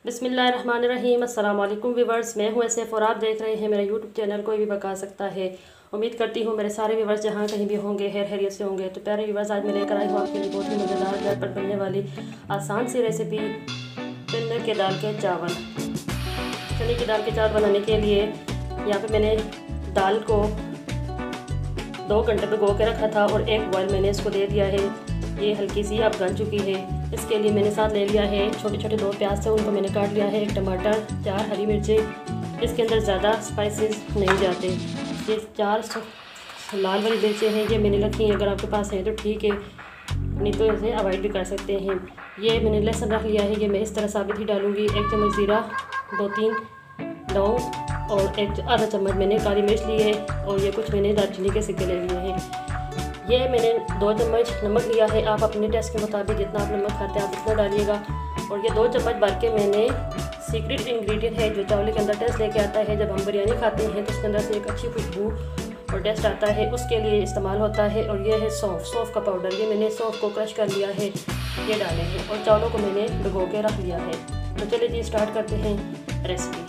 बिस्मिल्लाहिर्रहमानिर्रहीम। अस्सलाम वालेकुम व्यूवर्स, मैं हूं ऐसे और आप देख रहे हैं मेरा यूट्यूब चैनल कोई भी बका सकता है। उम्मीद करती हूं मेरे सारे व्यूवर्स जहां कहीं भी होंगे खैरियत से होंगे। तो प्यारे व्यूवर्स, आज मैं लेकर आई हूं आपके लिए बहुत ही मज़ेदार घर पर बनने वाली आसान सी रेसिपी चने की दाल के चावल। चने की दाल के चावल बनाने के लिए यहाँ पे मैंने दाल को 2 घंटे भिगो के रखा था और एक बॉयल मैंने इसको दे दिया है। ये हल्की सी अब गल चुकी है। इसके लिए मैंने साथ ले लिया है छोटे छोटे 2 प्याज थे, उनको मैंने काट लिया है, 1 टमाटर, 4 हरी मिर्चें। इसके अंदर ज़्यादा स्पाइसेस नहीं जाते। ये 4 लाल वाली मिर्चें हैं, ये मैंने रखी हैं। अगर आपके पास है तो ठीक है, नहीं तो इसे अवॉइड भी कर सकते हैं। ये मैंने लहसुन रख लिया है, ये मैं इस तरह साबित ही डालूँगी। 1 चम्मच ज़ीरा, 2-3 लौंग और 1 आधा चम्मच मैंने काली मिर्च ली है और ये कुछ मैंने दालचीनी के सिक्के ले लिए हैं। ये मैंने 2 चम्मच नमक लिया है। आप अपने टेस्ट के मुताबिक जितना आप नमक खाते हैं आप इतना डालिएगा। और ये 2 चम्मच भर के मैंने सीक्रेट इंग्रेडिएंट है जो चावल के अंदर टेस्ट लेके आता है। जब हम बिरयानी खाते हैं तो उसके अंदर से एक अच्छी खुशबू और टेस्ट आता है, उसके लिए इस्तेमाल होता है। और ये है सौंफ का पाउडर। ये मैंने सौंफ को क्रश कर लिया है, ये डाले हैं। और चावलों को मैंने भिगो के रख लिया है। तो चलिए जी स्टार्ट करते हैं रेसिपी।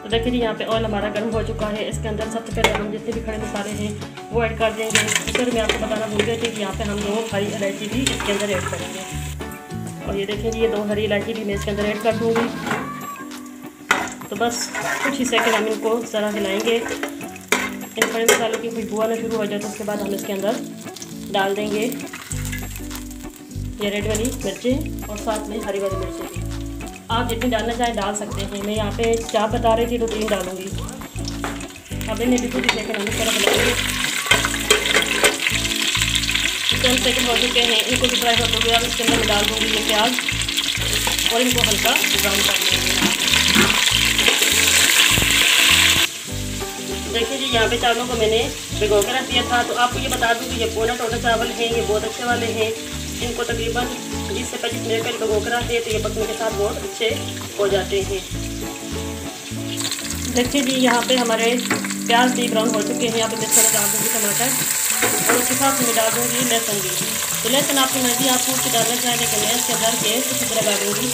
तो देखिए जी यहाँ पे ऑयल हमारा गर्म हो चुका है। इसके अंदर सबसे पहले हम जितने भी खड़े मसाले हैं वो ऐड कर देंगे। फिर मैं आपको बताना भूल गई थी कि यहाँ पे हम 2 हरी इलायची भी इसके अंदर ऐड करेंगे। और ये देखिए जी, ये 2 हरी इलायची भी मैं इसके अंदर ऐड कर दूँगी। तो बस कुछ ही सेकंड हम इनको ज़रा हिलाएँगे। इन खड़े मसालों की खुशबू आना शुरू हो जाए तो उसके बाद हम इसके अंदर डाल देंगे ये रेड वाली मिर्चें और साथ में हरी वाली मिर्चें भी। आप जितनी डालना चाहें डाल सकते हैं। मैं यहाँ पे 4 बता रही थी तो 3 डालूँगी। अब इन्हें भी पूरी सेकंड हम इस तरह बनाएंगे। 10 सेकंड हो चुके हैं, इनको भी फ्राई कर दूँगी। अब इसके अंदर मैं डाल दूँगी ये प्याज और इनको हल्का ब्राउन कर लेंगे। देखिए जी यहाँ पे चावलों को मैंने भिगो के रख दिया था। तो आपको ये बता दूँ कि ये पूरा टोटल चावल हैं, ये बहुत अच्छे वाले हैं। इनको तकरीबन 20 से 25 मिनट पहले भिगो कर रखते हैं तो ये पकने के साथ बहुत अच्छे हो जाते हैं। देखिए जी यहाँ पे हमारे प्याज भी ब्राउन हो चुके हैं। यहाँ पे मैं इसमें डाल दूँगी टमाटर और उसके साथ मैं डाल दूँगी लहसुन भी। तो लहसुन आपकी मर्जी, आप पूछ के डालना चाहें, लेकिन मैं इसके अंदर के इसी तरह डालूँगी।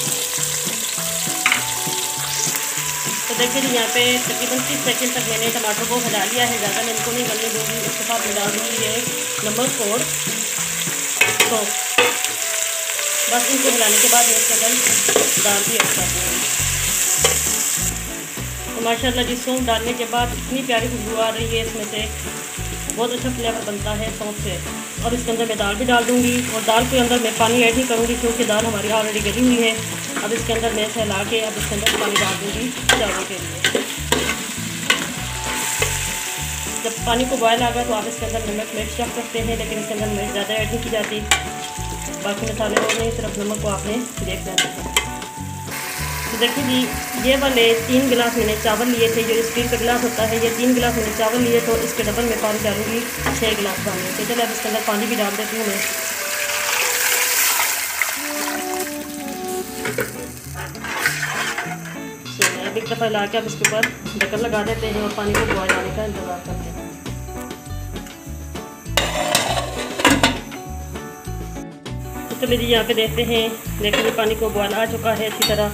तो देखिए जी यहाँ पे तकरीबन 30 सेकंड तक मैंने टमाटर को हिला लिया है। ज़्यादा मैं इनको नहीं गलने दूँगी। उसके साथ मैं डाल दूँगी ये नमक और तो बस इनको हिलाने के बाद मैं इसके अंदर दाल भी ऐड कर दूँगी। तो माशाल्लाह जी सौंफ डालने के बाद इतनी प्यारी खुशबू आ रही है, इसमें से बहुत अच्छा फ्लेवर बनता है सौंफ से। और इसके अंदर मैं दाल भी डाल दूँगी। और दाल के अंदर मैं पानी ऐड नहीं करूँगी क्योंकि दाल हमारी ऑलरेडी गली हुई है। अब इसके अंदर मैं हिला के अब इसके अंदर पानी डाल दूँगी चावल के लिए। जब पानी को बॉयल आ गया तो आप इसके अंदर नमक मिर्च रख सकते हैं, लेकिन इसके अंदर मिर्च ज़्यादा ऐड नहीं की जाती। बाकी मसाले और नहीं, सिर्फ नमक को आपने देख लेना है। तो देखिए जी ये वाले 3 गिलास मैंने चावल लिए थे, जो स्टील का गिलास होता है। ये 3 गिलास मैंने चावल लिए तो इसके डबल में पानी डालूँगी 6 गिलास पानी। तो चलिए अब इसके अंदर पानी भी डाल देती हूँ मैं। अब एक दफ़ा हिला के अब इसके ऊपर ढक्कन लगा देते हैं और पानी को बॉयल आने का इंतज़ार करते हैं। तो चलिए जी यहाँ पे देखते हैं, देखिए पानी को बॉयल आ चुका है अच्छी तरह।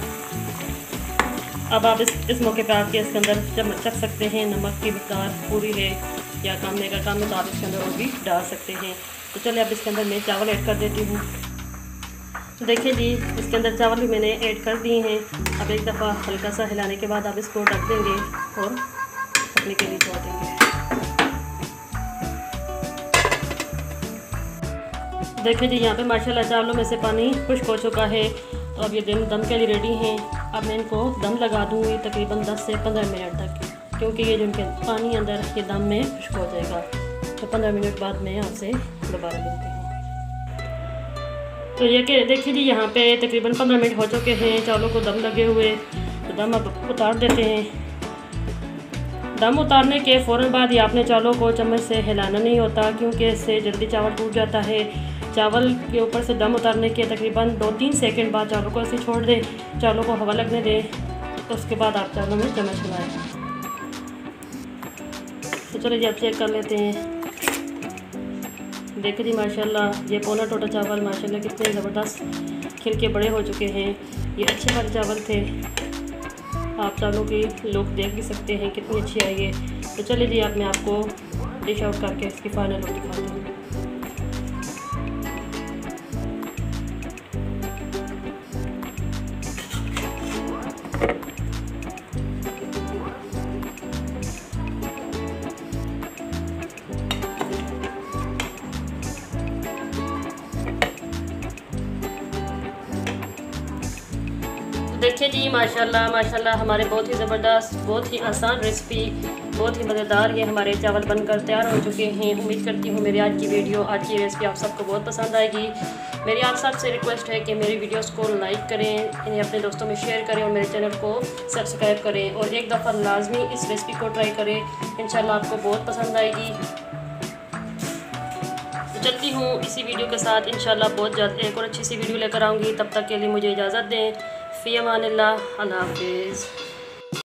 अब आप इस मौके पे आपके इसके अंदर चख सकते हैं नमक की मिक़दार पूरी है या कम है। का कम है तो आप इसके अंदर और भी डाल सकते हैं। तो चलिए अब इसके अंदर मैं चावल ऐड कर देती हूँ। तो देखिए जी इसके अंदर चावल भी मैंने ऐड कर दिए हैं। अब एक दफ़ा हल्का सा हिलाने के बाद आप इसको ढक देंगे और पकने के लिए छोड़ देंगे। देखिए जी यहाँ पे माशाल्लाह चावलों में से पानी खुश्क हो चुका है। तो अब ये दम के लिए रेडी हैं। अब मैं इनको दम लगा दूँगी तकरीबन 10 से 15 मिनट तक, क्योंकि ये जो इनके पानी अंदर ये दम में खुश्क हो जाएगा। तो 15 मिनट बाद मैं आपसे दोबारा मिलती हूँ। तो ये कि देखिए जी यहाँ पे तकरीबन 15 मिनट हो चुके हैं चावलों को दम लगे हुए। तो दम अब उतार देते हैं। दम उतारने के फ़ौरन बाद ही आपने चावलों को चम्मच से हिलाना नहीं होता, क्योंकि इससे जल्दी चावल टूट जाता है। चावल के ऊपर से दम उतारने के तकरीबन 2-3 सेकंड बाद चावलों को ऐसे छोड़ दें, चावलों को हवा लगने दें। तो उसके बाद आप चावलों में चम्मच हिलाएँ। तो चलिए जब चेक कर लेते हैं। देखिए जी माशाल्लाह ये पौना टोटा चावल माशाल्लाह कितने ज़बरदस्त खिल के बड़े हो चुके हैं। ये अच्छे वाले चावल थे। आप चावलों की लुक देख भी सकते हैं कितनी अच्छी आई है। तो चलिए जी, अब मैं आपको डिश आउट करके इसकी फाइनल लुक दिखाती हूँ। देखिए जी, माशाल्लाह माशाल्लाह हमारे बहुत ही ज़बरदस्त, बहुत ही आसान रेसिपी, बहुत ही मज़ेदार ये हमारे चावल बनकर तैयार हो चुके हैं। उम्मीद करती हूँ मेरी आज की वीडियो, आज की रेसिपी आप सबको बहुत पसंद आएगी। मेरी आप सबसे रिक्वेस्ट है कि मेरी वीडियोस को लाइक करें, इन्हें अपने दोस्तों में शेयर करें और मेरे चैनल को सब्सक्राइब करें और एक दफ़ा लाजमी इस रेसिपी को ट्राई करें। इंशाल्लाह आपको बहुत पसंद आएगी। तो चलती हूँ इसी वीडियो के साथ, इंशाल्लाह बहुत जल्द एक और अच्छी सी वीडियो लेकर आऊँगी। तब तक के लिए मुझे इजाज़त दें। फ़ी अमानिल्लाह, अल्लाह हाफ़िज़।